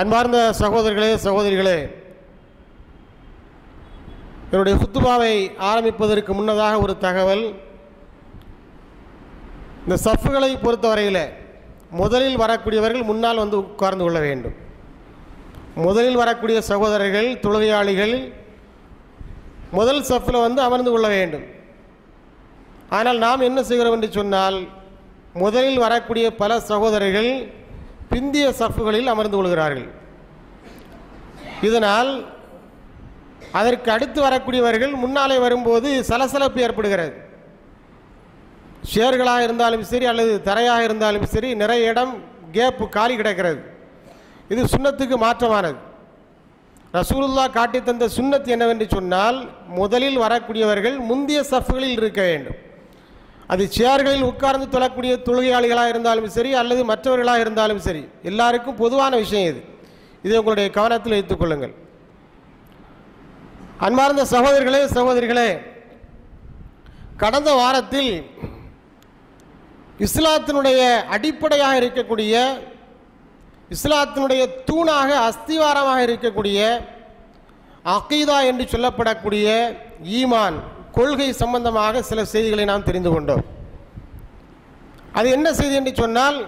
அன்பார்ந்த சகோதரர்களே சகோதரிகளே, என்னுடைய குத்துபாவை ஆரம்பிப்பதற்கு முன்னதாக ஒரு தகவல். இந்த சஃப்களை பொறுத்தவரையில் முதலில் வரக்கூடியவர்கள் முன்னால் வந்து உட்கார்ந்து கொள்ள வேண்டும். முதலில் வரக்கூடிய சகோதரர்கள் தொழுகையாளிகள் முதல் சஃப்பில் வந்து அமர்ந்து கொள்ள வேண்டும். ஆனால் நாம் என்ன செய்கிறோம் என்று சொன்னால், முதலில் வரக்கூடிய பல சகோதரர்கள் பிந்திய சஃப்புகளில் அமர்ந்து கொள்கிறார்கள். இதனால் அதற்கு அடுத்து வரக்கூடியவர்கள் முன்னாலே வரும்போது சலசலப்பு ஏற்படுகிறது. ஷேர்களாக இருந்தாலும் சரி அல்லது தரையாக இருந்தாலும் சரி நிறைய இடம் கேப்பு காலி கிடக்கிறது. இது சுன்னத்துக்கு மாற்றமானது. ரசூலுல்லாஹ் காட்டி தந்த சுன்னத் என்னவென்று சொன்னால், முதலில் வரக்கூடியவர்கள் முந்திய சஃப்புகளில் இருக்க வேண்டும். அது சேர்களில் உட்கார்ந்து தொழக்கூடிய தொழுகையாளிகளாக இருந்தாலும் சரி அல்லது மற்றவர்களாக இருந்தாலும் சரி, எல்லாருக்கும் பொதுவான விஷயம் இது. இதை உங்களுடைய கவனத்தில் வைத்துக் கொள்ளுங்கள். அன்பார்ந்த சகோதரர்களே சகோதரிகளே, கடந்த வாரத்தில் இஸ்லாத்தினுடைய அடிப்படையாக இருக்கக்கூடிய, இஸ்லாத்தினுடைய தூணாக அஸ்திவாரமாக இருக்கக்கூடிய அகீதா என்று சொல்லப்படக்கூடிய ஈமான் கொள்கை சம்பந்தமாக சில செய்திகளை நாம் தெரிந்து கொண்டோம். அது என்ன செய்தி என்று சொன்னால்,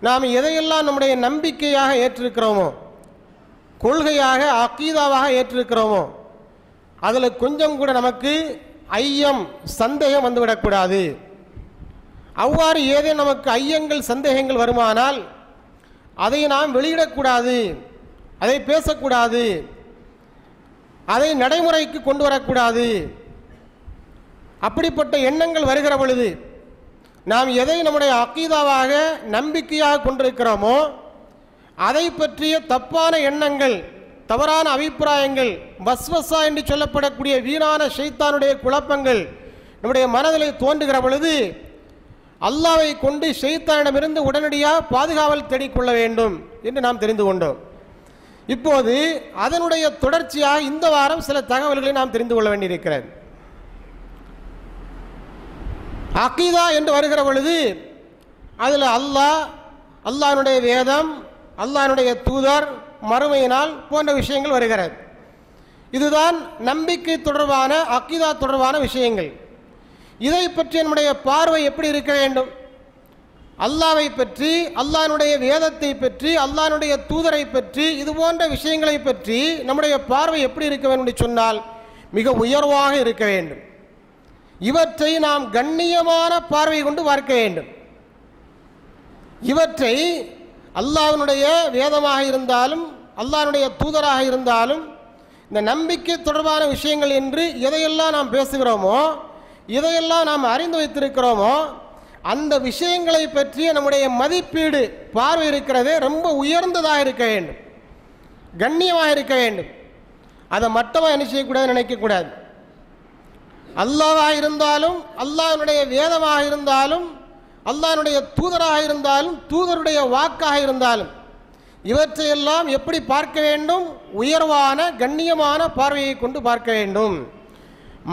நாம் எதையெல்லாம் நம்முடைய நம்பிக்கையாக ஏற்றிருக்கிறோமோ, கொள்கையாக அகீதாவாக ஏற்றிருக்கிறோமோ, அதில் கொஞ்சம் கூட நமக்கு ஐயம் சந்தேகம் வந்துவிடக்கூடாது. அவ்வாறு ஏதேனும் நமக்கு ஐயங்கள் சந்தேகங்கள் வருமானால் அதை நாம் வெளியிடக்கூடாது, அதை பேசக்கூடாது, அதை நடைமுறைக்கு கொண்டு வரக்கூடாது. அப்படிப்பட்ட எண்ணங்கள் வருகிற பொழுது நாம் எதை நம்முடைய அகீதாவாக நம்பிக்கையாக கொண்டிருக்கிறோமோ அதை பற்றிய தப்பான எண்ணங்கள், தவறான அபிப்பிராயங்கள், வஸ்வசா என்று சொல்லப்படக்கூடிய வீணான ஷைத்தானுடைய குழப்பங்கள் நம்முடைய மனதில் தோன்றுகிற பொழுது அல்லாஹ்வை கொண்டு ஷைத்தானிடமிருந்து உடனடியாக பாதுகாவல் தேடிக்கொள்ள வேண்டும் என்று நாம் தெரிந்து கொண்டோம். இப்போது அதனுடைய தொடர்ச்சியாக இந்த வாரம் சில தகவல்களை நாம் தெரிந்து கொள்ள வேண்டியிருக்கிறது. அகீதா என்று வருகிற பொழுது அதில் அல்லாஹ்வுடைய வேதம், அல்லாஹ்வுடைய தூதர், மறுமையினால் போன்ற விஷயங்கள் வருகிறது. இதுதான் நம்பிக்கை தொடர்பான அகீதா தொடர்பான விஷயங்கள். இதை பற்றி நம்முடைய பார்வை எப்படி இருக்க வேண்டும்? அல்லாஹ்வை பற்றி, அல்லாஹ்வுடைய வேதத்தை பற்றி, அல்லாஹ்வுடைய தூதரை பற்றி, இது போன்ற விஷயங்களை பற்றி நம்முடைய பார்வை எப்படி இருக்க வேண்டும் என்று சொன்னால் மிக உயர்வாக இருக்க வேண்டும். இவற்றை நாம் கண்ணியமான பார்வை கொண்டு பார்க்க வேண்டும். இவற்றை அல்லாஹ்வுடைய வேதமாக இருந்தாலும் அல்லாஹ்வுடைய தூதராக இருந்தாலும் இந்த நம்பிக்கை தொடர்பான விஷயங்கள் என்று எதையெல்லாம் நாம் பேசுகிறோமோ, இதையெல்லாம் நாம் அறிந்து வைத்திருக்கிறோமோ, அந்த விஷயங்களை பற்றிய நம்முடைய மதிப்பீடு பார்வை இருக்கிறதே ரொம்ப உயர்ந்ததாக இருக்க வேண்டும், கண்ணியமாக இருக்க வேண்டும். அதை மட்டமாக என்ன செய்யக்கூடாது, நினைக்கக்கூடாது. அல்லாஹ்வாக இருந்தாலும் அல்லாஹ்வுடைய வேதமாக இருந்தாலும் அல்லாஹ்வுடைய தூதராக இருந்தாலும் தூதருடைய வாக்காக இருந்தாலும் இவற்றையெல்லாம் எப்படி பார்க்க வேண்டும்? உயர்வான கண்ணியமான பார்வையை கொண்டு பார்க்க வேண்டும்.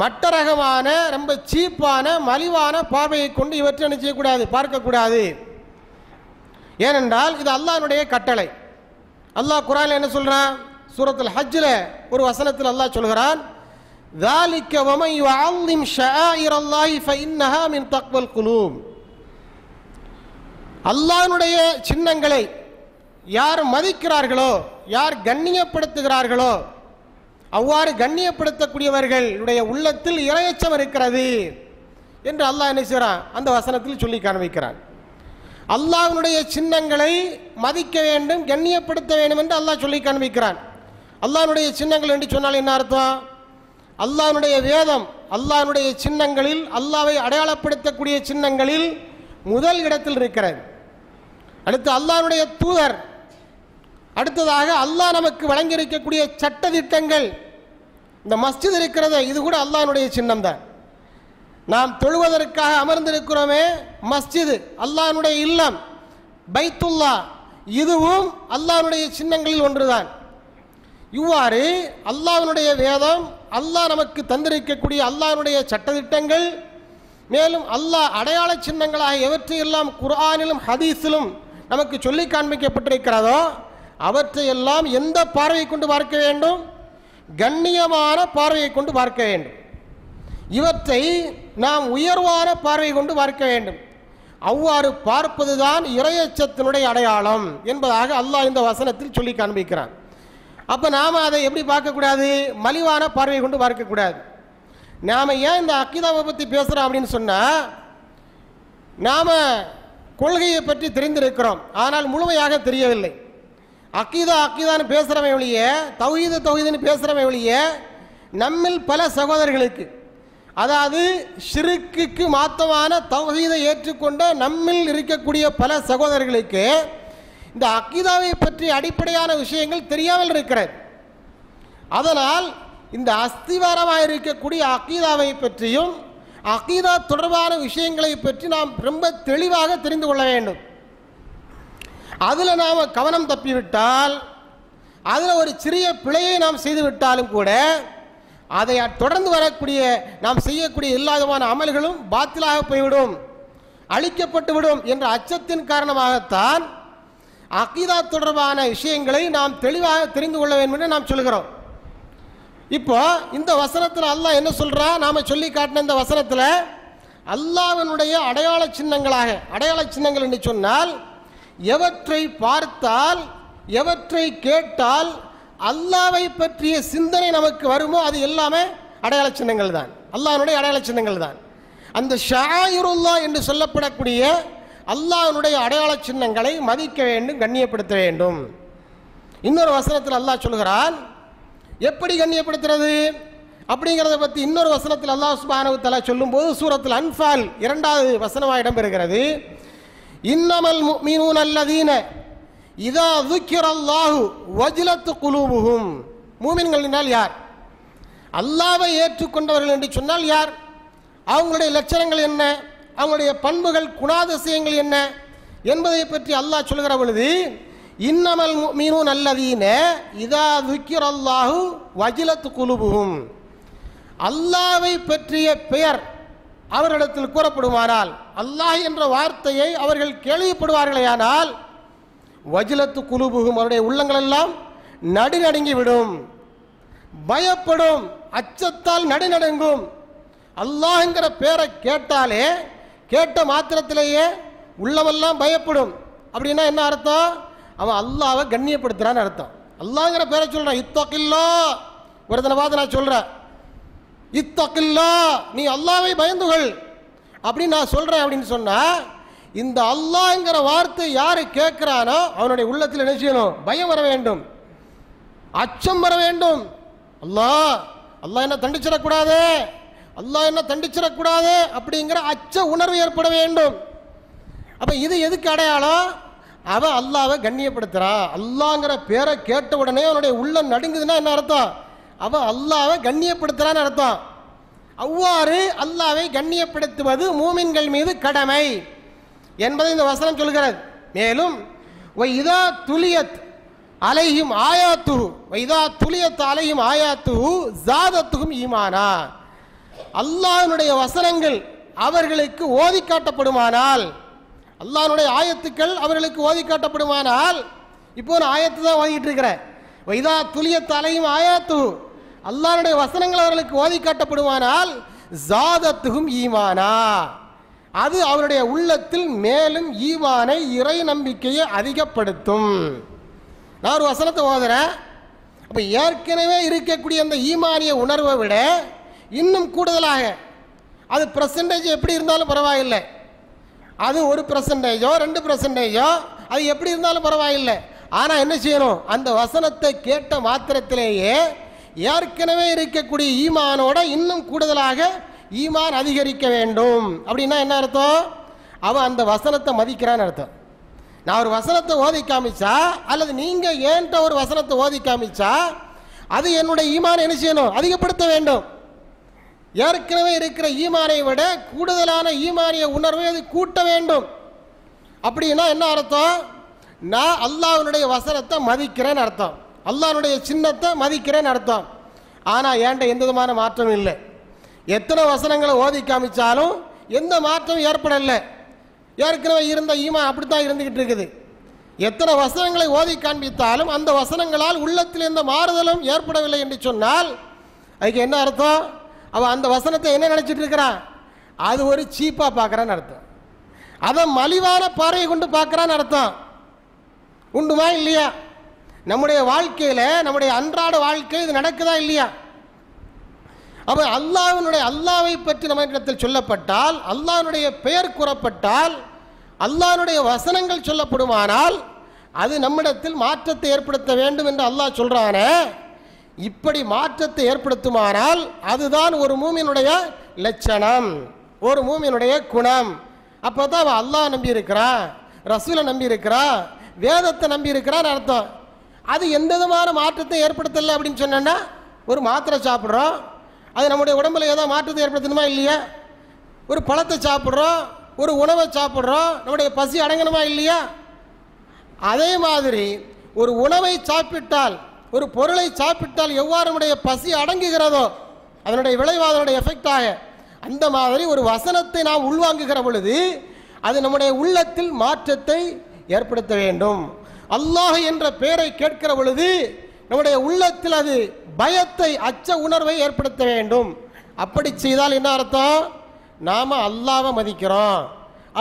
மட்ட ரகமான ரொம்ப சீப்பான மலிவான பார்வையை கொண்டு இவற்றை என்ன செய்யக்கூடாது, பார்க்கக்கூடாது. ஏனென்றால் இது அல்லாஹ்வுடைய கட்டளை. அல்லாஹ் குர்ஆனில் என்ன சொல்றான்? சூரத்துல் ஹஜ்ல ஒரு வசனத்தில் அல்லாஹ் சொல்கிறான், ذَلِكَ وَمَنْ يُعَظِّمْ شَعَائِرَ اللَّهِ فَإِنَّهَا مِنْ تَقْوَى الْقُلُوبِ. அல்லாஹ்வுடைய சின்னங்களை யார் மதிக்கிறார்களோ, யார் கண்ணியப்படுத்துகிறார்களோ, அவ்வாறு கண்ணியப்படுத்தக்கூடியவர்களுடைய உள்ளத்தில் இறையச்சம் இருக்கிறது என்று அல்லாஹ் என்ன செய்கிறான்? அந்த வசனத்தில் சொல்லி காண்பிக்கிறான். அல்லாஹ்வுடைய சின்னங்களை மதிக்க வேண்டும், கண்ணியப்படுத்த வேண்டும் என்று அல்லாஹ் சொல்லி காண்பிக்கிறான். அல்லாஹ்வுடைய சின்னங்கள் என்று சொன்னால் என்ன அர்த்தம்? அல்லாஹ்வுடைய வேதம், அல்லாஹ்வுடைய சின்னங்களில், அல்லாஹ்வை அடையாளப்படுத்தக்கூடிய சின்னங்களில் முதல் இடத்தில் இருக்கிறது. அடுத்து அல்லாஹ்வுடைய தூதர், அடுத்ததாக அல்லாஹ் நமக்கு வழங்கியிருக்கக்கூடிய சட்ட திட்டங்கள். இந்த மஸ்ஜித் இருக்கிறது, இது கூட அல்லாஹ்வுடைய சின்னம் தான். நாம் தொழுவதற்காக அமர்ந்திருக்கிறோமே மஸ்ஜித், அல்லாஹ்வுடைய இல்லம், பைத்துல்லா, இதுவும் அல்லாஹ்வுடைய சின்னங்களில் ஒன்றுதான். இவ்வாறு அல்லாஹ்வுடைய வேதம், அல்லாஹ் நமக்கு தந்திருக்கக்கூடிய அல்லாஹ்வுடைய சட்டதிட்டங்கள், மேலும் அல்லாஹ் அடையாள சின்னங்களாக எவற்றையெல்லாம் குர்ஆனிலும் ஹதீஸிலும் நமக்கு சொல்லி காண்பிக்கப்பட்டிருக்கிறதோ அவற்றையெல்லாம் எந்த பார்வையை கொண்டு பார்க்க வேண்டும்? கண்ணியமான பார்வையை கொண்டு பார்க்க வேண்டும். இவற்றை நாம் உயர்வான பார்வையை கொண்டு பார்க்க வேண்டும். அவ்வாறு பார்ப்பதுதான் இறையச்சத்தினுடைய அடையாளம் என்பதாக அல்லாஹ் இந்த வசனத்தில் சொல்லி காண்பிக்கிறான். அப்போ நாம் அதை எப்படி பார்க்கக்கூடாது? மலிவான பார்வையை கொண்டு பார்க்கக்கூடாது. நாம் ஏன் இந்த அக்கீதாவை பற்றி பேசுகிறோம் அப்படின்னு சொன்னால், நாம் கொள்கையை பற்றி தெரிந்திருக்கிறோம், ஆனால் முழுமையாக தெரியவில்லை. அக்கீதான்னு பேசுகிறவன் ஒழிய, தௌஹீதுன்னு பேசுகிறவன் ஒழிய, நம்மில் பல சகோதரர்களுக்கு, அதாவது ஷிர்க்குக்கு மாத்தமான தௌஹீதை ஏற்றுக்கொண்ட நம்மில் இருக்கக்கூடிய பல சகோதரர்களுக்கு இந்த அக்கீதாவை பற்றி அடிப்படையான விஷயங்கள் தெரியாமல் இருக்கிறது. அதனால் இந்த அஸ்திவாரமாக இருக்கக்கூடிய அக்கீதாவை பற்றியும் அக்கீதா தொடர்பான விஷயங்களை பற்றி நாம் ரொம்ப தெளிவாக தெரிந்து கொள்ள வேண்டும். அதில் நாம் கவனம் தப்பிவிட்டால், அதில் ஒரு சிறிய பிழையை நாம் செய்துவிட்டாலும் கூட அதை தொடர்ந்து வரக்கூடிய நாம் செய்யக்கூடிய எல்லா விதமான அமல்களும் பாத்திலாக போய்விடும், அழிக்கப்பட்டுவிடும் என்ற அச்சத்தின் காரணமாகத்தான் அக்கீதா தொடர்பான விஷயங்களை நாம் தெளிவாக தெரிந்து கொள்ள வேண்டும் என்று நாம் சொல்கிறோம். இப்போ இந்த வசனத்தில் அல்லாஹ் என்ன சொல்றா? நாம சொல்லி காட்டின இந்த வசனத்தில் அல்லாஹ்வினுடைய அடையாள சின்னங்கள் என்று சொன்னால், எவற்றை பார்த்தால், எவற்றை கேட்டால் அல்லாஹ்வை பற்றிய சிந்தனை நமக்கு வருமோ அது எல்லாமே அடையாள சின்னங்கள் தான், அல்லாஹ்வினுடைய அடையாள சின்னங்கள் தான். அந்த ஷாயிருல்லாஹ் என்று சொல்லப்படக்கூடிய அல்லாஹ்வினுடைய அடையாள சின்னங்களை மதிக்க வேண்டும், கண்ணியப்படுத்த வேண்டும். இன்னொரு வசனத்தில் அல்லாஹ் சொல்கிறான், எப்படி கண்ணியப்படுத்துறது அப்படிங்கிறத பற்றி இன்னொரு வசனத்தில் அல்லாஹ் சுப்ஹானஹு வ தஆலா சொல்லும்போது சூரத்துல் அன்ஃபால் 2வது வசனமாக இடம்பெறுகிறது. இன்னமல் முஃமினூன அல்லதீன இதா ذுக்கிரல்லாஹு வஜ்லத் குலூபுஹும். மூமின்கள் என்றால் யார்? அல்லாஹ்வை ஏற்றுக்கொண்டவர்கள் என்று சொன்னால் யார்? அவங்களுடைய லட்சணங்கள் என்ன, அவங்களுடைய பண்புகள், குணாதிசயங்கள் என்ன என்பதை பற்றி அல்லாஹ் சொல்கிற பொழுது, இன்னமல் முஃமினூன அல்லதீன இதா ذுக்கிரல்லாஹு வஜ்லத் குலூபுஹும். அல்லாஹ்வை பற்றிய பெயர் அவர்களிடத்தில் கூறப்படுமானால், அல்லாஹ் என்ற வார்த்தையை அவர்கள் கேள்விப்படுவார்களேயானால், வஜ்லத்து குலூபுஹும், அவருடைய உள்ளங்கள் எல்லாம் நடுநடுங்கிவிடும், பயப்படும், அச்சத்தால் நடுநடுங்கும். அல்லாஹ்ங்கிற பேரை கேட்டாலே, கேட்ட மாத்திரத்திலேயே உள்ளமெல்லாம் பயப்படும். அப்படின்னா என்ன அர்த்தம்? அவன் அல்லாஹ்வை கண்ணியப்படுத்துறான்னு அர்த்தம். அல்லாஹ்ங்கிற பேரை சொல்றான், இத்தகில்லா. ஒருத்தனை பார்த்து நான் சொல்றேன், இத்தகில்லா, நீ அல்லாஹ்வை பயந்துகள் அப்படின்னு நான் சொல்றேன் அப்படின்னு சொன்னா, இந்த அல்லாஹ்ங்கிற வார்த்தை யாரு கேட்கிறானோ அவனுடைய உள்ளத்தில் என்ன செய்யணும்? பயம் வர வேண்டும், அச்சம் வர வேண்டும். அல்லாஹ் என்ன தண்டிச்சிடக்கூடாது, அல்லாஹ் என்ன தண்டிச்சிடக்கூடாது அப்படிங்கிற அச்ச உணர்வு ஏற்பட வேண்டும். அப்ப இது எதுக்கு அடையாளம்? அவன் அல்லாஹ்வை கண்ணியப்படுத்துறான். அல்லாஹ்ங்கிற பேரை கேட்ட உடனே அவனுடைய உள்ளம் நடுங்குதுன்னா என்ன அர்த்தம்? அவன் அல்லாஹ்வை கண்ணியப்படுத்துறான்னு அர்த்தம். அவ்வாறு அல்லாஹ்வை கண்ணியப்படுத்துவது மூமின்கள் மீது கடமை என்பதை இந்த வசனம் சொல்கிறது. மேலும் வைதா துலியத் அலைஹிம் ஆயாத்துஹு, வைதா துலியத் அலைஹிம் ஆயாத்துஹு ஜாதத்துஹும் ஈமானா. அல்லாஹ்வுடைய வசனங்கள் அவர்களுக்கு ஓதி காட்டப்படுமானால், அல்லாஹ்வுடைய ஆயத்துக்கள் அவர்களுக்கு ஓதி காட்டப்படுமானால், இப்போ நான் ஆயத்து தான் ஓதிட்டு இருக்கிறேன். வைதா துலியத் அலைஹிம் ஆயாத்துஹு, அல்லாஹ்வுடைய வசனங்கள் அவர்களுக்கு ஓதி காட்டப்படுமானால், ஜாதத்துஹும் ஈமானா, அது அவருடைய உள்ளத்தில் மேலும் ஈமானை, இறை நம்பிக்கையை அதிகப்படுத்தும். நான் ஒரு வசனத்தை ஓதுறேன். அப்போ ஏற்கனவே இருக்கக்கூடிய அந்த ஈமானிய உணர்வை விட இன்னும் கூடுதலாக, அது பெர்சன்டேஜ் எப்படி இருந்தாலும் பரவாயில்லை, அது 1%, 2%, அது எப்படி இருந்தாலும் பரவாயில்லை. ஆனால் என்ன செய்யணும்? அந்த வசனத்தை கேட்ட மாத்திரத்திலேயே ஏற்கனவே இருக்கக்கூடிய ஈமானோட இன்னும் கூடுதலாக ஈமான் அதிகரிக்க வேண்டும். அப்படின்னா என்ன அர்த்தம்? அவன் அந்த வசனத்தை மதிக்கிறான்னு அர்த்தம். நான் ஒரு வசனத்தை ஓதி காமிச்சா, அல்லது நீங்க ஏன்ட்ட ஒரு வசனத்தை ஓதி காமிச்சா, அது என்னுடைய ஈமானை என்ன செய்யணும்? அதிகப்படுத்த வேண்டும். ஏற்கனவே இருக்கிற ஈமானை விட கூடுதலான ஈமானிய உணர்வை அது கூட்ட வேண்டும். அப்படின்னா என்ன அர்த்தம்? நான் அல்லாஹ்வுடைய வசனத்தை மதிக்கிறேன்னு அர்த்தம், அல்லாஹ்வுடைய சின்னத்தை மதிக்கிறேன்னு அர்த்தம். ஆனால் ஏன்ட்ட எந்த விதமான மாற்றம் இல்லை. எத்தனை வசனங்களை ஓதி காமிச்சாலும் எந்த மாற்றம் ஏற்படலை. ஏற்கனவே இருந்த ஈமான் அப்படித்தான் இருந்துகிட்டு இருக்குது. எத்தனை வசனங்களை ஓதி காண்பித்தாலும் அந்த வசனங்களால் உள்ளத்தில் எந்த மாறுதலும் ஏற்படவில்லை என்று சொன்னால் அதுக்கு என்ன அர்த்தம்? அவன் அந்த வசனத்தை என்ன நினச்சிட்டு இருக்கிறான்? அது ஒரு சீப்பாக பார்க்குறான்னு அர்த்தம். அதை மலிவான பார்வையை கொண்டு பார்க்குறான்னு அர்த்தம். உண்டுமா இல்லையா? நம்முடைய வாழ்க்கையில், நம்முடைய அன்றாட வாழ்க்கை இது நடக்குதா இல்லையா? அப்போ அல்லாஹ்வை பற்றி நம்ம இடத்தில் சொல்லப்பட்டால், அல்லாஹ்வுடைய பெயர் கூறப்பட்டால், அல்லாஹ்வுடைய வசனங்கள் சொல்லப்படுமானால் அது நம்மிடத்தில் மாற்றத்தை ஏற்படுத்த வேண்டும் என்று அல்லாஹ் சொல்றானே. இப்படி மாற்றத்தை ஏற்படுத்துமானால் அதுதான் ஒரு மூமினுடைய லட்சணம், ஒரு மூமினுடைய குணம். அப்போ தான் அவன் அல்லாஹ் நம்பி இருக்கிறான், ரசூலை நம்பி இருக்கிறான், வேதத்தை நம்பி இருக்கிறான்னு அர்த்தம். அது எந்த விதமான மாற்றத்தை ஏற்படுத்தலை அப்படின்னு சொன்னா, ஒரு மாத்திரை சாப்பிட்றோம், அது நம்முடைய உடம்புல ஏதோ மாற்றத்தை ஏற்படுத்தணுமா இல்லையா? ஒரு பழத்தை சாப்பிட்றோம், ஒரு உணவை சாப்பிட்றோம், நம்முடைய பசி அடங்கணுமா இல்லையா? அதே மாதிரி ஒரு உணவை சாப்பிட்டால், ஒரு பொருளை சாப்பிட்டால் எவ்வாறு நம்முடைய பசி அடங்குகிறதோ அதனுடைய விளைவு, அதனுடைய எஃபெக்டாக, அந்த மாதிரி ஒரு வசனத்தை நாம் உள்வாங்குகிற பொழுது அது நம்முடைய உள்ளத்தில் மாற்றத்தை ஏற்படுத்த வேண்டும். அல்லாஹ் என்ற பெயரை கேட்கிற பொழுது நம்முடைய உள்ளத்தில் அது பயத்தை, அச்ச உணர்வை ஏற்படுத்த வேண்டும். அப்படி செய்தால் என்ன அர்த்தம்? நாம் அல்லாஹ்வை மதிக்கிறோம்,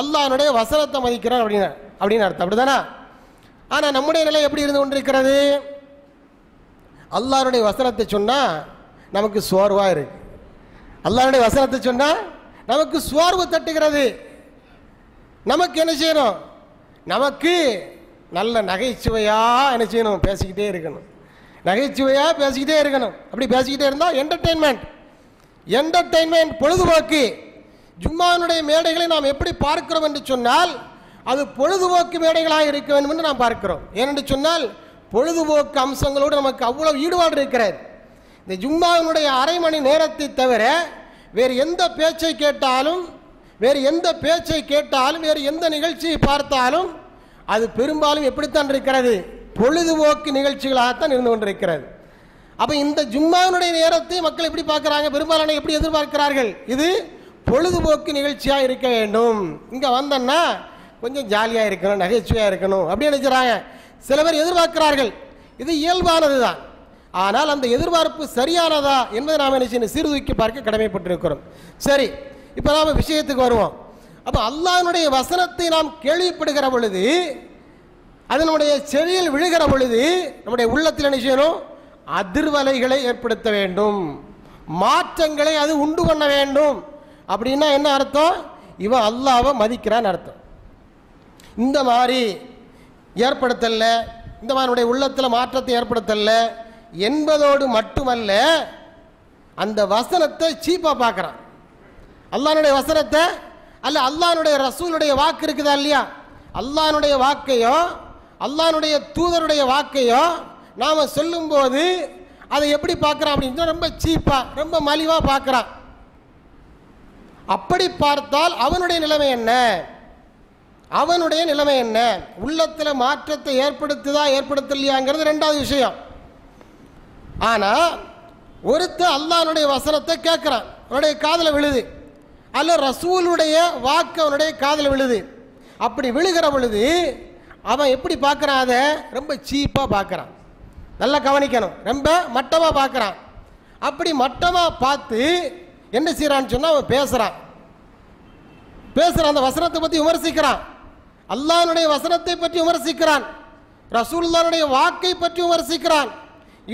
அல்லாஹ்வுடைய வசனத்தை மதிக்கிறோம் அப்படின்னு அர்த்தம். அப்படிதானே? ஆனால் நம்முடைய நிலை எப்படி இருந்து கொண்டிருக்கிறது? அல்லாஹ்வுடைய வசனத்தை சொன்னால் நமக்கு சோர்வாக இருக்கு. அல்லாஹ்வுடைய வசனத்தை சொன்னால் நமக்கு சோர்வு தட்டுகிறது. நமக்கு என்ன செய்யணும்? நமக்கு நல்ல நகைச்சுவையாக என்ன செய்யணும்? பேசிக்கிட்டே இருக்கணும், நகைச்சுவையாக பேசிக்கிட்டே இருக்கணும். அப்படி பேசிக்கிட்டே இருந்தால் என்டர்டெயின்மெண்ட், பொழுதுபோக்கு. ஜும்மானுடைய மேடைகளை நாம் எப்படி பார்க்கிறோம் என்று சொன்னால் அது பொழுதுபோக்கு மேடைகளாக இருக்க வேண்டும் என்று நாம் பார்க்கிறோம். ஏனென்று சொன்னால் பொழுதுபோக்கு அம்சங்களோடு நமக்கு அவ்வளவு ஈடுபாடு இருக்கிறது. இந்த ஜும்மாவினுடைய அரை மணி நேரத்தை தவிர வேறு எந்த பேச்சை கேட்டாலும், வேறு எந்த நிகழ்ச்சியை பார்த்தாலும் அது பெரும்பாலும் எப்படித்தான் இருக்கிறது? பொழுதுபோக்கு நிகழ்ச்சிகளாகத்தான் இருந்து கொண்டிருக்கிறது. அப்போ இந்த ஜும்மாவினுடைய நேரத்தை மக்கள் எப்படி பார்க்குறாங்க? பெரும்பாலான எப்படி எதிர்பார்க்கிறார்கள்? இது பொழுதுபோக்கு நிகழ்ச்சியாக இருக்க வேண்டும், இங்கே வந்தோன்னா கொஞ்சம் ஜாலியாக இருக்கணும், நகைச்சுவையாக இருக்கணும் அப்படி நினைக்கிறாங்க. சில பேர் எதிர்பார்க்கிறார்கள். இது இயல்பானது தான். ஆனால் அந்த எதிர்பார்ப்பு சரியானதா என்பதை நாம் என்ன செய்யணும்? சீர்தூக்கி பார்க்க கடமைப்பட்டிருக்கிறோம். சரி, இப்போ நாம் விஷயத்துக்கு வருவோம். அப்போ அல்லாஹ்வுடைய வசனத்தை நாம் கேள்விப்படுகிற பொழுது, அது நம்முடைய செவியில் விழுகிற பொழுது நம்முடைய உள்ளத்தில் என்ன செய்யணும்? அதிர்வலைகளை ஏற்படுத்த வேண்டும், மாற்றங்களை அது உண்டு பண்ண வேண்டும். அப்படின்னா என்ன அர்த்தம்? இவன் அல்லாஹ்வை மதிக்கிறான்னு அர்த்தம். இந்த மாதிரி ஏற்படுத்தல, இந்த மாதிரி உள்ளத்தில் மாற்றத்தை ஏற்படுத்தல என்பதோடு மட்டுமல்ல, அந்த வசனத்தை சீப்பாக பார்க்குறான். அல்லாஹ்வுடைய வசனத்தை அல்ல, அல்லாஹ்வுடைய ரசூலுடைய வாக்கு இருக்குதா இல்லையா? அல்லாஹ்வுடைய வாக்கையோ அல்லாஹ்வுடைய தூதருடைய வாக்கையோ நாம் சொல்லும்போது அதை எப்படி பார்க்குறான் அப்படின்னு ரொம்ப சீப்பாக, ரொம்ப மலிவாக பார்க்குறான். அப்படி பார்த்தால் அவனுடைய நிலைமை என்ன? அவனுடைய நிலைமை என்ன? உள்ளத்தில் மாற்றத்தை ஏற்படுத்தலையாங்கிறது ரெண்டாவது விஷயம். ஆனால் ஒருத்தர் அல்லாஹ்வுடைய வசனத்தை கேட்குறான், அவனுடைய காதில் விழுது, அல்ல ரசூலுடைய வாக்கு அவனுடைய காதில் விழுது. அப்படி விழுகிற பொழுது அவன் எப்படி பார்க்குறான்? அதை ரொம்ப சீப்பாக பார்க்குறான். நல்லா கவனிக்கணும், ரொம்ப மட்டமாக பார்க்குறான். அப்படி மட்டமாக பார்த்து என்ன செய்கிறான்னு சொன்னால் அவன் பேசுகிறான், அந்த வசனத்தை பற்றி விமர்சிக்கிறான், அல்லாஹ்வுடைய வசனத்தை பற்றி விமர்சிக்கிறான், ரசூலுல்லாஹ்வுடைய வாக்கை பற்றி விமர்சிக்கிறான்.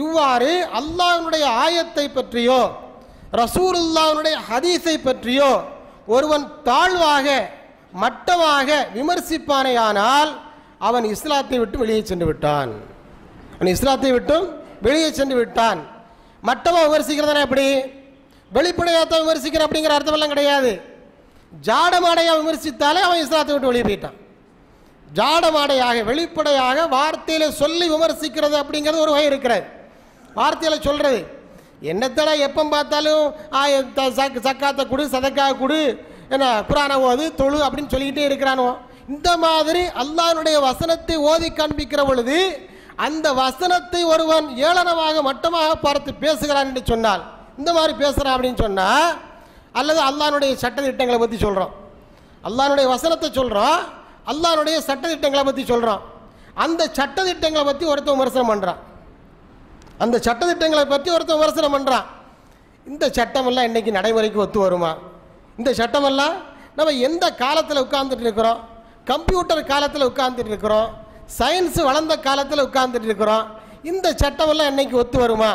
இவ்வாறு அல்லாஹ்வுடைய ஆயத்தை பற்றியோ ரசூலுல்லாஹ்வுடைய ஹதீஸை பற்றியோ ஒருவன் தாழ்வாக மட்டமாக விமர்சிப்பானேயானால் அவன் இஸ்லாத்தை விட்டு வெளியே சென்று விட்டான். மட்டமாக விமர்சிக்கிறதானே? எப்படி வெளிப்படையாத்தான் விமர்சிக்கிற அப்படிங்கிற அர்த்தமெல்லாம் கிடையாது. ஜாடமாடையாக விமர்சித்தாலே அவன் இஸ்லாத்தை விட்டு வெளியே போயிட்டான். ஜாடமாடையாக வெளிப்படையாக வார்த்தையில் சொல்லி விமர்சிக்கிறது அப்படிங்கிறது ஒரு வகை இருக்கிறது. வார்த்தையில் சொல்கிறது, என்னத்தடா எப்போ பார்த்தாலும் சக்காத்தை கொடு, சதக்காக கொடு, என்ன குரானை ஓது, தொழு அப்படின்னு சொல்லிக்கிட்டே இருக்கிறானோ. இந்த மாதிரி அல்லாஹ்வுடைய வசனத்தை ஓதி காண்பிக்கிற பொழுது அந்த வசனத்தை ஒருவன் ஏளனமாக மட்டமாக பார்த்து பேசுகிறான் என்று சொன்னால், இந்த மாதிரி பேசுகிறான் அப்படின்னு சொன்னால், அல்லது அல்லாஹ்வுடைய சட்டத்திட்டங்களை பற்றி சொல்கிறோம், அல்லாஹ்வுடைய வசனத்தை சொல்கிறோம், அல்லாஹ்வுடைய சட்டத்திட்டங்களை பற்றி சொல்கிறோம், அந்த சட்டத்திட்டங்களை பற்றி ஒருத்தன் விமர்சனம் பண்ணுறான். அந்த சட்டத்திட்டங்களை பற்றி ஒருத்தன் விமர்சனம் பண்ணுறான். இந்த சட்டமெல்லாம் இன்றைக்கி நடைமுறைக்கு ஒத்து வருமா? இந்த சட்டமெல்லாம் நம்ம எந்த காலத்தில் உட்கார்ந்துட்டு இருக்கிறோம்? கம்ப்யூட்டர் காலத்தில் உட்கார்ந்துட்டு இருக்கிறோம், சயின்ஸு வளர்ந்த காலத்தில் உட்கார்ந்துட்டு இருக்கிறோம். இந்த சட்டமெல்லாம் இன்றைக்கி ஒத்து வருமா?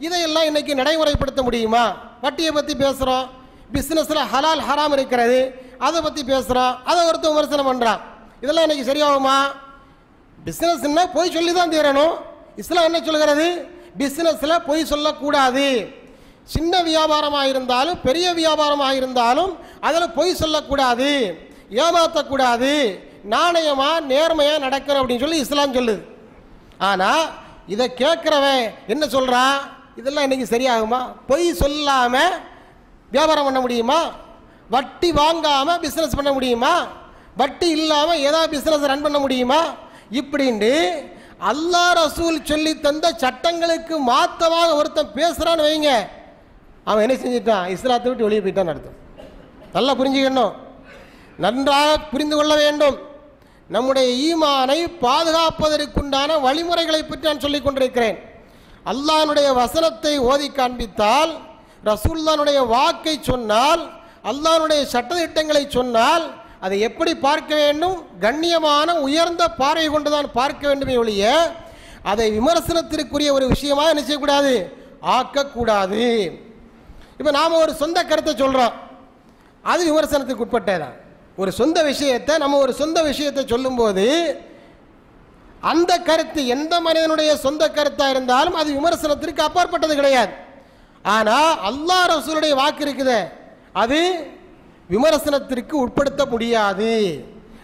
இதையெல்லாம் இன்றைக்கி நடைமுறைப்படுத்த முடியுமா? வட்டியை பற்றி பேசுகிறோம், பிஸ்னஸில் ஹலால் ஹராம் இருக்கிறது, அதை பற்றி பேசுகிறோம், அதை ஒருத்தர் விமர்சனம் பண்ணுறான். இதெல்லாம் இன்றைக்கி சரியாகுமா? பிஸ்னஸ்ன்னா பொய் சொல்லி தான் தீரணும். இஸ்லாம் என்ன சொல்கிறது? பிஸ்னஸில் பொய் சொல்லக்கூடாது. சின்ன வியாபாரமாக இருந்தாலும் பெரிய வியாபாரமாக இருந்தாலும் அதில் பொய் சொல்லக்கூடாது, ஏமாற்றக்கூடாது, நாணயமாக நேர்மையாக நடக்கணும் அப்படின்னு சொல்லி இஸ்லாம் சொல்லுது. ஆனால் இதை கேட்குறவன் என்ன சொல்கிறான்? இதெல்லாம் இன்றைக்கி சரியாகுமா? பொய் சொல்லாமல் வியாபாரம் பண்ண முடியுமா? வட்டி வாங்காமல் பிஸ்னஸ் பண்ண முடியுமா? வட்டி இல்லாமல் ஏதாவது பிஸ்னஸ் ரன் பண்ண முடியுமா? இப்படின்னு அல்லாஹ் ரசூல் சொல்லி தந்த சட்டங்களுக்கு மாற்றமாக ஒருத்தன் பேசுகிறான்னு வைங்க, அவன் என்ன செஞ்சிட்டான்? இஸ்லாத்தை விட்டு வெளியே போயிட்டான்னு அர்த்தம். நல்லா புரிஞ்சுக்கணும், நன்றாக புரிந்து கொள்ள வேண்டும். நம்முடைய ஈமானை பாதுகாப்பதற்குண்டான வழிமுறைகளை பற்றி நான் சொல்லிக் கொண்டிருக்கிறேன். அல்லாஹ்வுடைய வசனத்தை ஓதி காண்பித்தால், ரசூலுல்லாஹ்வுடைய வாக்கை சொன்னால், அல்லாஹ்வுடைய சட்டதிட்டங்களை சொன்னால் அதை எப்படி பார்க்க வேண்டும்? கண்ணியமான உயர்ந்த பார்வை கொண்டுதான் பார்க்க வேண்டுமே ஒழிய அதை விமர்சனத்திற்குரிய ஒரு விஷயமாக என்ன செய்யக்கூடாது? ஆக்கக்கூடாது. இப்போ நாம் ஒரு சொந்த கருத்தை சொல்கிறோம், அது விமர்சனத்துக்கு உட்பட்டதான். ஒரு சொந்த விஷயத்தை நம்ம ஒரு சொந்த விஷயத்தை சொல்லும்போது அந்த கருத்து எந்த மனிதனுடைய சொந்த கருத்தாக இருந்தாலும் அது விமர்சனத்திற்கு அப்பாற்பட்டது கிடையாது. ஆனால் அல்லாஹ் ரசூலுடைய வாக்கு இருக்குது, அது விமர்சனத்திற்கு உட்படுத்த முடியாது,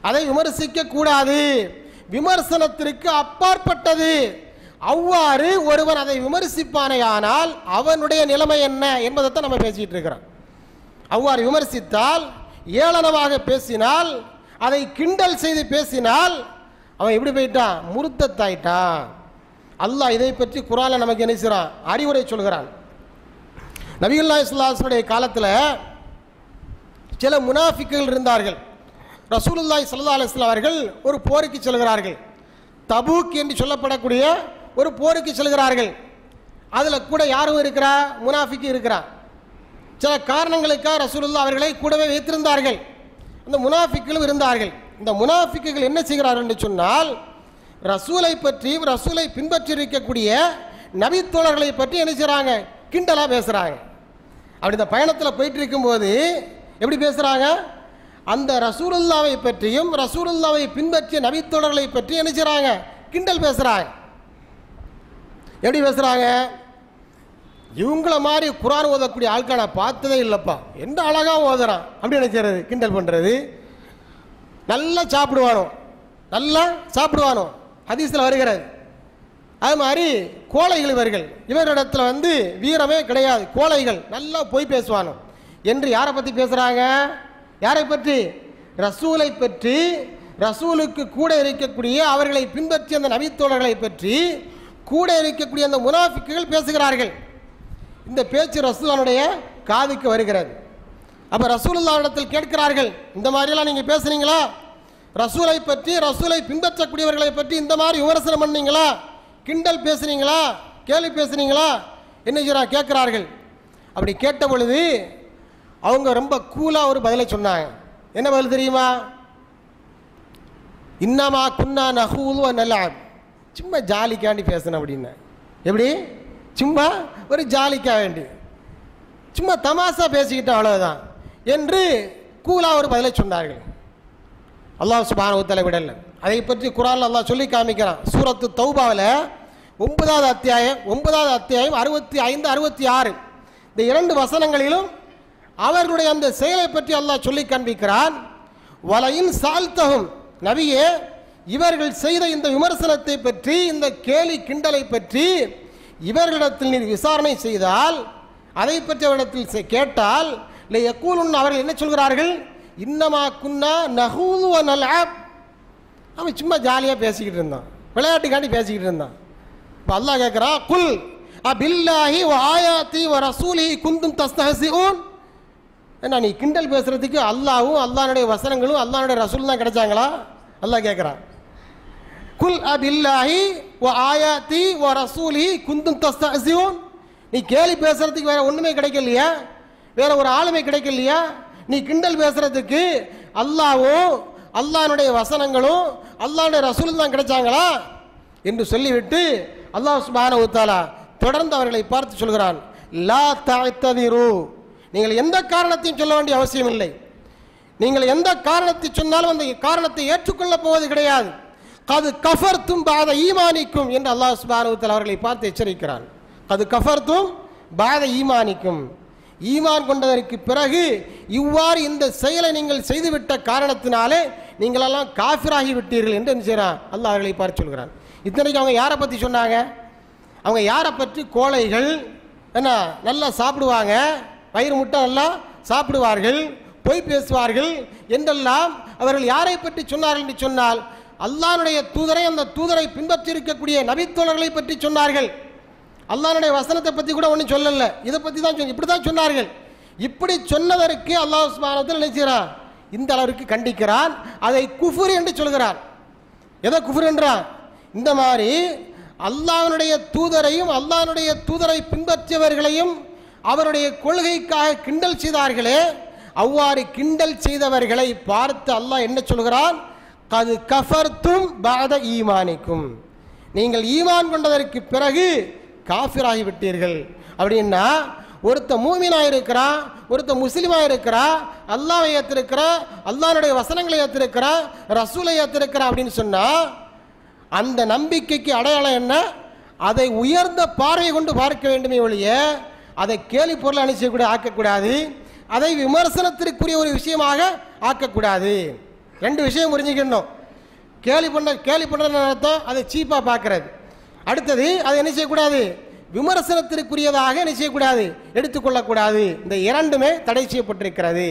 அதை விமர்சிக்க கூடாது, விமர்சனத்திற்கு அப்பாற்பட்டது. அவ்வாறு ஒருவன் அதை விமர்சிப்பானேயானால் அவனுடைய நிலைமை என்ன என்பதைத்தான் நம்ம பேசிக்கிட்டு இருக்கிறோம். அவ்வாறு விமர்சித்தால், ஏளனமாக பேசினால், அதை கிண்டல் செய்து பேசினால் அவன் எப்படி போயிட்டான்? முர்த்தத்தாயிட்டான். அல்லாஹ் இதை பற்றி குர்ஆனில் நமக்கு என்ன செய்றான்? அறிவுரை சொல்கிறான். நபியுல்லாஹி ஸல்லல்லாஹு அலைஹி வஸல்லம் காலத்தில் சில முனாஃபிக்குகள் இருந்தார்கள். ரசூலுல்லாஹி ஸல்லல்லாஹு அலைஹி வஸல்லம் அவர்கள் ஒரு போருக்கு செல்கிறார்கள். தபூக் என்று சொல்லப்படக்கூடிய ஒரு போருக்கு செல்கிறார்கள். அதில் கூட யாரும் இருக்கிறா? முனாஃபிக்கு இருக்கிறான். சில காரணங்களுக்காக ரசூலுல்லாஹ் அவர்களை கூடவே வைத்திருந்தார்கள். அந்த முனாஃபிக்குகளும் இருந்தார்கள். இந்த முனாஃபிக்குகள் என்ன செய்கிறார்கள் என்று சொன்னால், ரசூலை பற்றி, ரசூலை பின்பற்றி இருக்கக்கூடிய நபித்தோழர்களை பற்றி என்ன செய்கிறாங்க? கிண்டலாக பேசுகிறாங்க. அப்படி இந்த பயணத்தில் போயிட்டு இருக்கும்போது எப்படி பேசுகிறாங்க? அந்த ரசூலுல்லாவை பற்றியும் ரசூலுல்லாவை பின்பற்றிய நபித்தோழர்களை பற்றி என்ன செய்கிறாங்க? கிண்டல் பேசுகிறாங்க. எப்படி பேசுகிறாங்க? இவங்கள மாதிரி குர்ஆன் ஓதக்கூடிய ஆட்களை நான் பார்த்ததே இல்லைப்பா, எந்த அழகாக ஓதுறான் அப்படி நினைக்கிறது, கிண்டல் பண்ணுறது. நல்லா சாப்பிடுவானோ, நல்லா சாப்பிடுவானோ, ஹதீஸில் வருகிறது. அது மாதிரி கோழைகள் இவர்கள், இவரிடத்தில் வீரமே கிடையாது, கோழைகள், நல்லா போய் பேசுவானோ என்று யாரை பற்றி பேசுகிறாங்க? யாரை பற்றி? ரசூலை பற்றி, ரசூலுக்கு கூட இருக்கக்கூடிய அவர்களை பின்பற்றிய அந்த நபித்தோழர்களை பற்றி கூட இருக்கக்கூடிய அந்த முனாஃபிக்குகள் பேசுகிறார்கள். இந்த பேச்சு ரசூலுல்லாஹ்வுடைய காதுக்கு வருகிறது. அப்போ ரசூலுல்லாஹ்விடத்தில் கேட்கிறார்கள், இந்த மாதிரியெல்லாம் நீங்கள் பேசுனீங்களா? ரசூலை பற்றி, ரசூலை பின்பற்றக்கூடியவர்களை பற்றி இந்த மாதிரி விமர்சனம் பண்ணீங்களா? கிண்டல் பேசுனீங்களா? கேள்வி பேசுனீங்களா? என்ன செய்யறா கேட்கிறார்கள். அப்படி கேட்ட பொழுது அவங்க ரொம்ப கூலாக ஒரு பதிலை சொன்னாங்க. என்ன பதில் தெரியுமா? இன்னமா குன்னா நஹூது வ நல்அப், சும்மா ஜாலிக்காண்டி பேசணும் அப்படின்னு. எப்படி? சும்மா ஒரு ஜாலிக்காக வேண்டி, சும்மா தமாசா பேசிக்கிட்டோம் அவ்வளவுதான் என்று கூலாக ஒரு பதிலை சொன்னார்கள். அல்லாஹ் சுப்ஹானஹு வ தஆலா விடல. அதை பற்றி குர்ஆனில் அல்லாஹ் சொல்லி காமிக்கிறான். சூரத்து தௌபாவில் 9வது அத்தியாயம் 65, 66 இந்த 2 வசனங்களிலும் அவர்களுடைய அந்த செயலை பற்றி அல்லாஹ் சொல்லி காண்பிக்கிறான். வலையின் சால்தகும், நபியே இவர்கள் செய்த இந்த விமர்சனத்தை பற்றி, இந்த கேலி கிண்டலை பற்றி இவர்களிடத்தில் நீர் விசாரணை செய்தால், அதை பற்றி அவரிடத்தில் கேட்டால், இல்லை யக்கூலுன் அவர்கள் என்ன சொல்கிறார்கள்? இன்னமா குன்னா நஹூது வ நல்அப், அவன் சும்மா ஜாலியாக பேசிக்கிட்டு இருந்தான், விளையாட்டுக்காண்டி பேசிக்கிட்டு இருந்தான். இப்போ அல்லாஹ் கேட்குறான், குல் அபில்லாஹி வ ஆயாத்தி வ ரசூலிஹி குந்தும் தஸ்தஹ்சிஊன். ஏன்னா நீ கிண்டல் பேசுகிறதுக்கு அல்லாஹ்வும் அல்லாஹ்வுடைய வசனங்களும் அல்லாஹ்வுடைய ரசூல் தான் கிடைச்சாங்களா? அல்லாஹ் கேட்குறான். குல் அபில்லாஹி வ ஆயாத்தி வ ரசூலி குந்தும் தஸ்தஹ்சியூன். நீ கேலி பேசுறதுக்கு வேற ஒண்ணுமே கிடைக்கலையா? வேற ஒரு ஆளுமை கிடைக்கலையா? நீ கிண்டல் பேசுறதுக்கு அல்லாஹ்வும் அல்லாஹ்வுடைய வசனங்களும் அல்லாஹ்வுடைய ரசூலும் தான் கிடைச்சாங்களா என்று சொல்லிவிட்டு அல்லாஹ் சுப்ஹானஹு வ தஆலா தொடர்ந்து அவர்களை பார்த்து சொல்கிறான், லா தஅ்ததிரு, நீங்கள் எந்த காரணத்தையும் சொல்ல வேண்டிய அவசியம் இல்லை. நீங்கள் எந்த காரணத்தை சொன்னாலும் அந்த காரணத்தை ஏற்றுக்கொள்ளப் போவது கிடையாது. கது கஃபர்தும் பாத ஈமானிக்கும் என்று அல்லாஹ் சுப்ஹானஹு வ தஆலா அவர்களை பார்த்து எச்சரிக்கிறான். கது கஃபர்தும் பாத ஈமானிக்கும், ஈமான் கொண்டதற்கு பிறகு இவ்வாறு இந்த செயலை நீங்கள் செய்துவிட்ட காரணத்தினாலே நீங்கள் எல்லாம் காஃபிராகி விட்டீர்கள் என்று என்ன செய்கிறான் அல்லாஹ் அவர்களை பார்த்து சொல்கிறான். இத்தனைக்கு அவங்க யாரை பற்றி சொன்னாங்க? அவங்க யாரை பற்றி? கோழைகள், என்ன நல்லா சாப்பிடுவாங்க, வயிறு முட்டை நல்லா சாப்பிடுவார்கள், பொய் பேசுவார்கள் என்றெல்லாம் அவர்கள் யாரை பற்றி சொன்னார்கள் என்று சொன்னால் அல்லாஹ்வுடைய தூதரை, அந்த தூதரை பின்பற்றி இருக்கக்கூடிய நபித்தோழர்களை பற்றி சொன்னார்கள். அல்லாஹ்வுடைய வசனத்தை பற்றி கூட ஒன்றும் சொல்லல, இதை பற்றி தான் இப்படி தான் சொன்னார்கள். இப்படி சொன்னதற்கு அல்லாஹ் சுப்ஹானஹு வ தஆலா நினைக்கிறான், இந்த அளவிற்கு கண்டிக்கிறான், அதை குஃபுர் என்று சொல்கிறான். எதை குஃபுர் என்றான்? இந்த மாதிரி அல்லாஹ்வுடைய தூதரையும் அல்லாஹ்வுடைய தூதரை பின்பற்றியவர்களையும் அவருடைய கொள்கைக்காக கிண்டல் செய்தார்களே, அவ்வாறு கிண்டல் செய்தவர்களை பார்த்து அல்லாஹ் என்ன சொல்கிறான்? கது கஃபர்தும் பாத ஈமானிக்கும், நீங்கள் ஈமான் கொண்டதற்கு பிறகு காஃபிராகி விட்டீர்கள். அப்படின்னா ஒருத்த மூமினாக இருக்கிறா, ஒருத்த முஸ்லீமாக இருக்கிறா, அல்லாஹ்வை ஏற்றிருக்கிறா, அல்லாஹ்வுடைய வசனங்களை ஏற்றிருக்கிறா, ரசூலை ஏற்றிருக்கிறா அப்படின்னு சொன்னா அந்த நம்பிக்கைக்கு அடையாளம் என்ன? அதை உயர்ந்த பார்வை கொண்டு பார்க்க வேண்டுமே ஒழிய அதை கேலி பொருள் அணிச்சக்கூட ஆக்கக்கூடாது, அதை விமர்சனத்திற்குரிய ஒரு விஷயமாக ஆக்கக்கூடாது. ரெண்டு விஷயம் புரிஞ்சுக்கணும். கேலி பண்ணுறது அர்த்தம் அதை சீப்பாக பார்க்கறது. அடுத்தது அதை என்ன செய்யக்கூடாது? விமர்சனத்திற்குரியதாக என்ன செய்யக்கூடாது? எடுத்துக்கொள்ளக்கூடாது. இந்த இரண்டுமே தடை செய்யப்பட்டிருக்கிறது.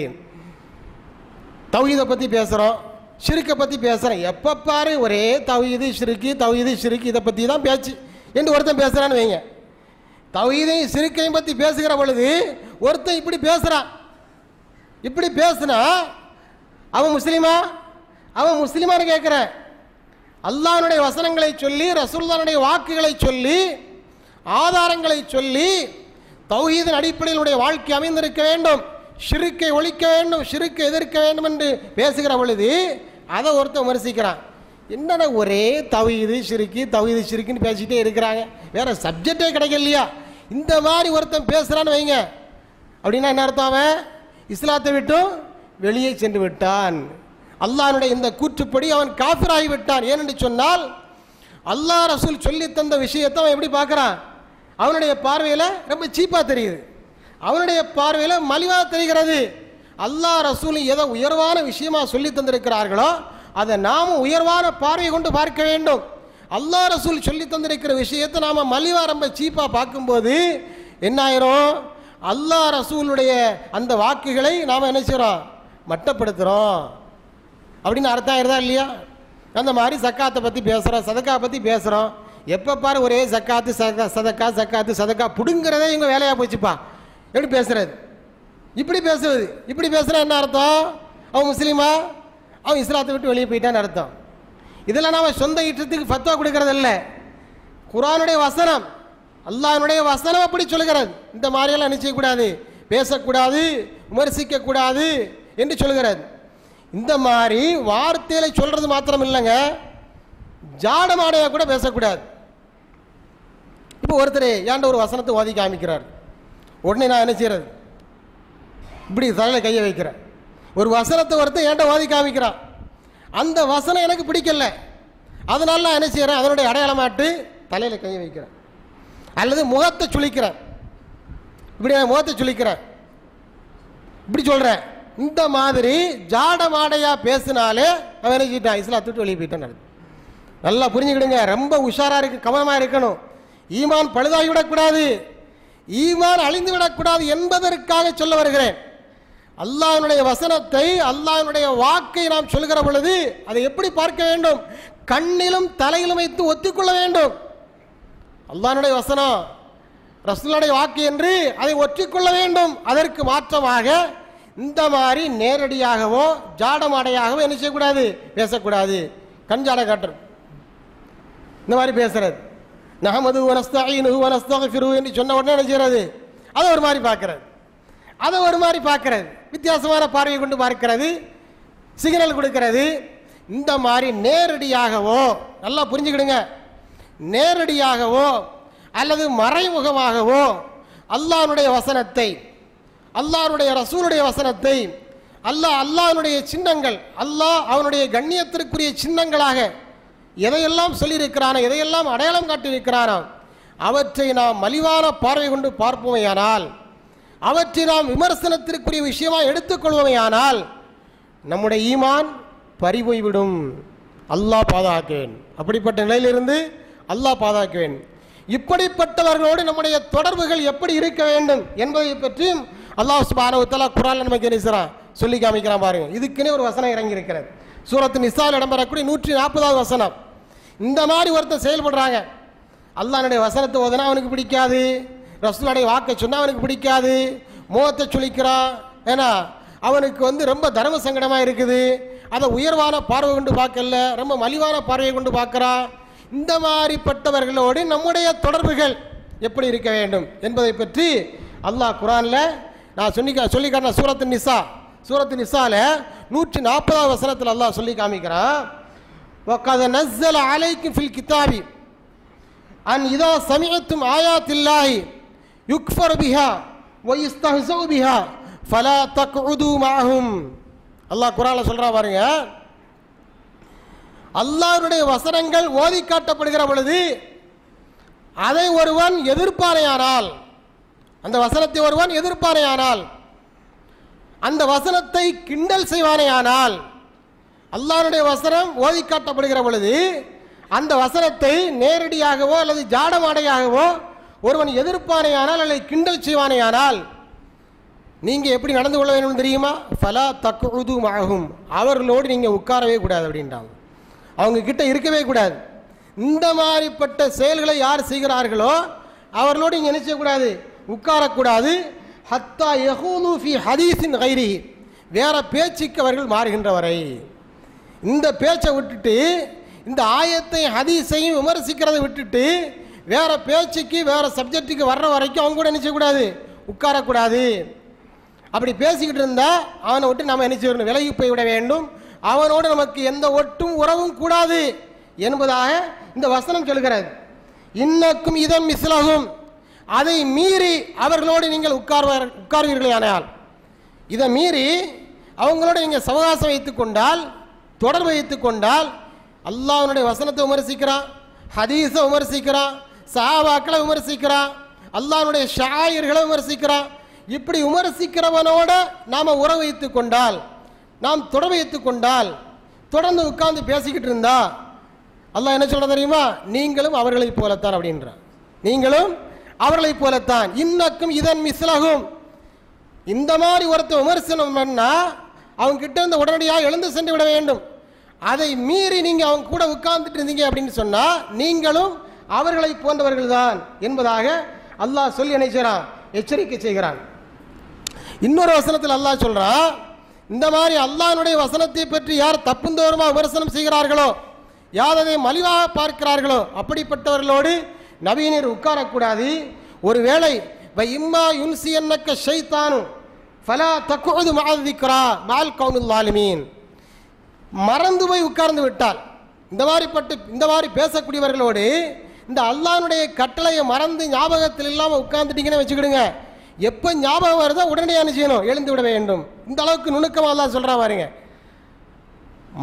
தௌஹீதை பற்றி பேசுகிறோம், ஷிர்க்கை பற்றி பேசுகிறேன், எப்போ பாரு ஒரே தௌஹீது ஷிர்க்கு இதை பற்றி தான் பேச்சு என்று ஒருத்தன் பேசுகிறான்னு வைங்க. தௌஹீதையும் ஷிர்க்கையும் பற்றி பேசுகிற பொழுது ஒருத்தன் இப்படி பேசுகிறான். இப்படி பேசுனா அவன் முஸ்லீமா? அவன் முஸ்லீமான்னு கேட்குறேன். அல்லாஹ்வுடைய வசனங்களை சொல்லி, ரசூலுல்லாஹ்வுடைய வாக்குகளை சொல்லி, ஆதாரங்களை சொல்லி தௌஹீதின் அடிப்படையிலுடைய வாழ்க்கை அமைந்திருக்க வேண்டும், ஷிர்க்கை ஒழிக்க வேண்டும், ஷிர்க்கை எதிர்க்க வேண்டும் என்று பேசுகிற பொழுது அதை ஒருத்தன் விமர்சிக்கிறான். என்னடா ஒரே தௌஹீது ஷிர்க்குன்னு பேசிக்கிட்டே இருக்கிறாங்க, வேற சப்ஜெக்டே கிடைக்கலையா? இந்த மாதிரி ஒருத்தன் பேசுகிறான்னு வைங்க. அப்படின்னா என்ன அர்த்தம்? அவன் இஸ்லாத்தை விட்டும் வெளியே சென்று விட்டான். அல்லாஹ்வுடைய இந்த கூற்றுப்படி அவன் காஃபிராகி விட்டான். ஏனென்று சொன்னால் அல்லாஹ் ரசூல் சொல்லி தந்த விஷயத்தை அவன் எப்படி பார்க்குறான்? அவனுடைய பார்வையில் ரொம்ப சீப்பாக தெரியுது, அவனுடைய பார்வையில் மலிவாக தெரிகிறது. அல்லாஹ் ரசூல் எதை உயர்வான விஷயமாக சொல்லி தந்திருக்கிறார்களோ அதை நாமும் உயர்வான பார்வை கொண்டு பார்க்க வேண்டும். அல்லாஹ் ரசூல் சொல்லி தந்திருக்கிற விஷயத்தை நாம் மலிவாக ரொம்ப சீப்பாக பார்க்கும்போது என்ன ஆயிரும்? அல்லாஹ் ரசூலுடைய அந்த வாக்குகளை நாம் என்ன செய்கிறோம்? மட்டப்படுத்துகிறோம் அப்படின்னு அர்த்தம் ஆயிருதா இல்லையா? அந்த மாதிரி சக்காத்தை பற்றி பேசுகிறோம், சதக்கா பற்றி பேசுகிறோம், எப்போ பாரு ஒரே சக்காத்து சதக்கா பிடுங்கிறதே இவங்க வேலையாக போச்சுப்பா. எப்படி பேசுறது? இப்படி பேசுறது. இப்படி பேசுகிற என்ன அர்த்தம்? அவன் முஸ்லீமா? அவன் இஸ்லாத்தை விட்டு வெளியே போயிட்டான்னு அர்த்தம். இதெல்லாம் நாம் சொந்த இஷ்டத்துக்கு ஃபத்வா கொடுக்கறது இல்லை. குர்ஆனுடைய வசனம், அல்லாஹ்வுடைய வசனம் அப்படி சொல்கிறது. இந்த மாதிரியெல்லாம் என்ன செய்யக்கூடாது? பேசக்கூடாது, விமர்சிக்கக்கூடாது என்று சொல்கிறது. இந்த மாதிரி வார்த்தையில் சொல்கிறது மாத்திரம் இல்லைங்க, ஜாடமாடையாக கூட பேசக்கூடாது. இப்போ ஒருத்தர் ஏன்ட ஒரு வசனத்தை ஓதி காமிக்கிறார், உடனே நான் என்ன செய்கிறது? இப்படி தலையில் கையை வைக்கிறேன். ஒரு வசனத்தை ஒருத்தர் ஏன்ட ஓதி காமிக்கிறான், அந்த வசனம் எனக்கு பிடிக்கல, அதனால நான் என்ன செய்கிறேன்? அதனுடைய அடையாளமாட்டு தலையில் கையை வைக்கிறேன், அல்லது முகத்தை சுளிக்கிறேன். இப்படி நான் முகத்தை சுளிக்கிறேன், இப்படி சொல்கிறேன். இந்த மாதிரி ஜாடமாடையாக பேசினாலே அவன் என்ன செய்யிட்டான்? இஸ்லாத்துட்டு வெளியே போயிட்டான். நல்லா புரிஞ்சுக்கிடுங்க, ரொம்ப உஷாராக இருக்கு, கவனமாக இருக்கணும். ஈமான் பழுதாகிவிடக்கூடாது, ஈமான் அழிந்து விடக்கூடாது என்பதற்காக சொல்ல வருகிறேன். அல்லாஹ்வுடைய வசனத்தை, அல்லாஹ்வுடைய வாக்கை நாம் சொல்கிற பொழுது அதை எப்படி பார்க்க வேண்டும்? கண்ணிலும் தலையிலும் வைத்து ஒத்திக்கொள்ள வேண்டும். அல்லாஹ்வுடைய வசனம், ரசூலுல்லாஹ்வுடைய வாக்கு என்று அதை ஒற்றிக்கொள்ள வேண்டும். அதற்கு மாற்றமாக இந்த மாதிரி நேரடியாகவோ ஜாடமாடையாகவோ என்ன செய்யக்கூடாது? பேசக்கூடாது. கண் ஜாட காட்டுறது. இந்த மாதிரி பேசுறது. நஹமது வனஸ்தஈனுஹு வனஸ்தக்ஃபிருஹு என்று சொன்ன உடனே என்ன செய்யறது? அதை ஒரு மாதிரி பார்க்கறது, அதை ஒரு மாதிரி பார்க்கறது, வித்தியாசமான பார்வையை கொண்டு பார்க்கிறது, சிக்னல் கொடுக்கிறது. இந்த மாதிரி நேரடியாகவோ, நல்லா புரிஞ்சுக்கிடுங்க, நேரடியாகவோ அல்லது மறைமுகமாகவோ அல்லாஹ்வுடைய வசனத்தை, அல்லாஹ்வுடைய ரசூலுடைய வசனத்தை, அல்லாஹ்வுடைய சின்னங்கள், அல்லாஹ் அவனுடைய கண்ணியத்திற்குரிய சின்னங்களாக எதையெல்லாம் சொல்லியிருக்கிறானோ, எதையெல்லாம் அடையாளம் காட்டியிருக்கிறானோ அவற்றை நாம் மலிவான பார்வை கொண்டு பார்ப்போமேயானால், அவற்றை நாம் விமர்சனத்திற்குரிய விஷயமாக எடுத்துக்கொள்வோமேயானால் நம்முடைய ஈமான் பறிபோய்விடும். அல்லாஹ் பாதுகாக்குவேன். அப்படிப்பட்ட நிலையிலிருந்து அல்லாஹ் பாதுகாக்குவேன். இப்படிப்பட்டவர்களோடு நம்முடைய தொடர்புகள் எப்படி இருக்க வேண்டும் என்பதை பற்றியும் அல்லாஹ் சுப்ஹானஹு வ தஆலா குர்ஆன்ல நமக்கு என்ன சொல்லி காமிக்கிறான் பாருங்க. இதுக்குன்னே ஒரு வசனம் இறங்கி இருக்கிறது. சூரத்து நிசால் இடம்பெறக்கூடிய 140வது வசனம். இந்த மாதிரி ஒருத்தர் செயல்படுறாங்க, அல்லாஹ்வுடைய வசனத்தை ஓதுனா அவனுக்கு பிடிக்காது, ரசூலுடைய வாக்கை சொன்னால் அவனுக்கு பிடிக்காது, முகத்தை சுளிக்கிறான், ஏன்னா அவனுக்கு ரொம்ப தர்ம சங்கடமாக இருக்குது, அதை உயர்வான பார்வை கொண்டு பார்க்கல, ரொம்ப மலிவான பார்வையை கொண்டு பார்க்குறான். இந்த மாதிரிப்பட்டவர்களோடு நம்முடைய தொடர்புகள் எப்படி இருக்க வேண்டும் என்பதை பற்றி அல்லாஹ் குர்ஆனில் நான் சொல்லி காட்டின சூரத்து நிசால 140வது வசனத்தில் அல்லாஹ் சொல்லி காமிக்கிறான். வகத நஸ்ஸல அலைக்கும் ஃபில் கிதாபி அன் இதா சமிஅத்தும் ஆயாத்தில்லாஹி யுக்ஃபர் பிஹா வ யஸ்தஹ்ஸு பிஹா ஃபலா தக்உது மஅஹும். அல்லாஹ் குர்ஆன்ல சொல்றான் பாருங்க, அல்லாஹ்வுடைய வசனங்கள் ஓதி காட்டப்படுகிற பொழுது அதை ஒருவன் எதிர்ப்பாரையானால், அந்த வசனத்தை ஒருவன் எதிர்ப்பாரையானால், அந்த வசனத்தை கிண்டல் செய்வானேயானால், அல்லாஹ்வுடைய வசனம் ஓதி காட்டப்படுகிற பொழுது அந்த வசனத்தை நேரடியாகவோ அல்லது ஜாடமாடையாகவோ ஒருவன் எதிர்ப்பானேயானால் அல்லது கிண்டல் செய்வானேயானால் நீங்கள் எப்படி நடந்து கொள்ள வேண்டும் தெரியுமா? ஃபலா தக்உது மஅஹும், அவர்களோடு நீங்கள் உட்காரவே கூடாது அப்படின்றாங்க. அவங்க கிட்ட இருக்கவே கூடாது. இந்த மாதிரிப்பட்ட செயல்களை யார் செய்கிறார்களோ அவர்களோடு நீங்கள் என்ன செய்யக்கூடாது? உட்காரக்கூடாது. ஹத்தா யகூலு ஃபி ஹதீஸின் கைரிஹி, வேற பேச்சுக்கு அவர்கள் மாறுகின்ற வரை. இந்த பேச்சை விட்டுட்டு, இந்த ஆயத்தை ஹதீஸையும் விமர்சிக்கிறதை விட்டுட்டு வேற பேச்சுக்கு வேற சப்ஜெக்டுக்கு வர்ற வரைக்கும் அவங்க கூட என்ன செய்யக்கூடாது? உட்காரக்கூடாது. அப்படி பேசிக்கிட்டு இருந்தா அவனை விட்டு நம்ம என்ன செய்யணும்? விலகி போய்விட வேண்டும். அவனோடு நமக்கு எந்த ஒட்டும் உறவும் கூடாது என்பதாக இந்த வசனம் சொல்கிறது. இன்னக்கும் இதம் மிஸ்லகும், அதை மீறி அவர்களோடு நீங்கள் உட்கார்வீர்களே ஆனால், இதை மீறி அவங்களோட நீங்கள் சவகாசம் வைத்துக் கொண்டால், தொடர்பு வைத்துக் கொண்டால், அல்லாஹ்வுடைய வசனத்தை விமர்சிக்கிறான், ஹதீஸை விமர்சிக்கிறான், சஹாபாக்களை விமர்சிக்கிறான், அல்லாஹ்வுடைய ஷாயிர்களை விமர்சிக்கிறான். இப்படி விமர்சிக்கிறவனோட நாம் உறவு வைத்துக் கொண்டால், நாம் தொடர்பு வைத்துக் கொண்டால், தொடர்ந்து உட்கார்ந்து பேசிக்கிட்டு இருந்தா அல்லாஹ் என்ன சொல்ற தெரியுமா? நீங்களும் அவர்களைப் போலத்தான் அப்படின்றான். நீங்களும் அவர்களைப் போலத்தான். இன்னக்கும் இதன் மிஸ்லகும், இந்த மாதிரி ஒருத்தர் விமர்சனம் பண்ணா அவங்க கிட்ட இருந்து உடனடியாக எழுந்து சென்று விட வேண்டும். அதை மீறி நீங்க அவங்க கூட உட்கார்ந்துட்டு இருந்தீங்க அப்படின்னு சொன்னா நீங்களும் அவர்களை போன்றவர்கள் தான் என்பதாக அல்லாஹ் சொல்லி நினைச்சான், எச்சரிக்கை செய்கிறான். இன்னொரு வசனத்தில் அல்லாஹ் சொல்றான், இந்த மாதிரி அல்லாஹ்வுடைய வசனத்தை பற்றி யார் தப்புந்தோறுமா விமர்சனம் செய்கிறார்களோ, யார் அதை மலிவாக பார்க்கிறார்களோ அப்படிப்பட்டவர்களோடு நபியினர் உட்காரக்கூடாது. ஒருவேளை இம்மா யுன்சியன்னக்க ஷைத்தானு ஃபலா தக்உது மஅ ذிக்ரா மஅல் கௌமில் ஸாலிமீன், மறந்து போய் உட்கார்ந்து விட்டால், இந்த மாதிரி பேசக்கூடியவர்களோடு இந்த அல்லாஹ்வுடைய கட்டளையை மறந்து ஞாபகத்தில் இல்லாமல் உட்கார்ந்துட்டீங்கன்னு வச்சுக்கிடுங்க, எப்போ ஞாபகம் வருதோ உடனடியாக என்ன செய்யணும்? எழுந்து விட வேண்டும். இந்த அளவுக்கு நுணுக்கமாக அல்லாஹ் சொல்கிறான் பாருங்க.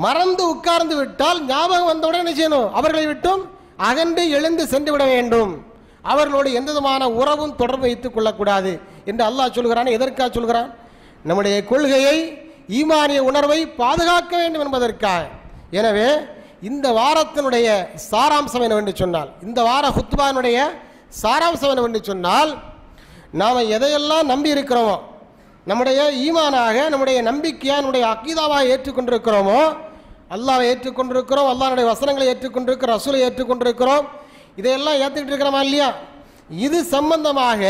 மறந்து உட்கார்ந்து விட்டால் ஞாபகம் வந்தவுடன் என்ன செய்யணும்? அவர்களை விட்டும் அகன்று எழுந்து சென்று விட வேண்டும். அவர்களோடு எந்த விதமான உறவும் தொடர்பு வைத்துக் கொள்ளக்கூடாது என்று அல்லாஹ் சொல்கிறான். எதற்காக சொல்கிறான்? நம்முடைய கொள்கையை, ஈமானிய உணர்வை பாதுகாக்க வேண்டும் என்பதற்காக. எனவே இந்த வாரத்தினுடைய சாராம்சம் என்னவென்று சொன்னால், இந்த வார ஹுத்பானுடைய சாராம்சம் என்னவென்று சொன்னால், நாம் எதையெல்லாம் நம்பி இருக்கிறோமோ, நம்முடைய ஈமானாக, நம்முடைய நம்பிக்கையாக, நம்முடைய அக்கீதாவாக ஏற்றுக்கொண்டிருக்கிறோமோ, அல்லாஹ்வை ஏற்றுக்கொண்டிருக்கிறோம், அல்லாஹ்வுடைய வசனங்களை ஏற்றுக்கொண்டிருக்கிறோம், ரசூலை ஏற்றுக்கொண்டிருக்கிறோம், இதையெல்லாம் ஏற்றுக்கிட்டு இருக்கிறோமா இல்லையா? இது சம்பந்தமாக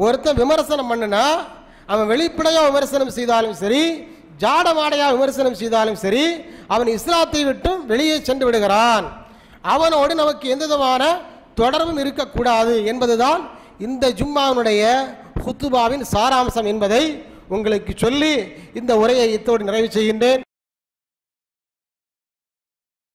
ஒருத்தன் விமர்சனம் பண்ணுனா, அவன் வெளிப்படையாக விமர்சனம் செய்தாலும் சரி, ஜாடமாடையாக விமர்சனம் செய்தாலும் சரி, அவன் இஸ்லாத்தை விட்டும் வெளியே சென்று விடுகிறான். அவனோடு நமக்கு எந்த விதமான தொடர்பும் இருக்கக்கூடாது என்பதுதான் இந்த ஜும்மாவினுடைய ஹுத்துபாவின் சாராம்சம் என்பதை உங்களுக்கு சொல்லி இந்த உரையை இத்தோடு நிறைவு செய்கின்றேன்.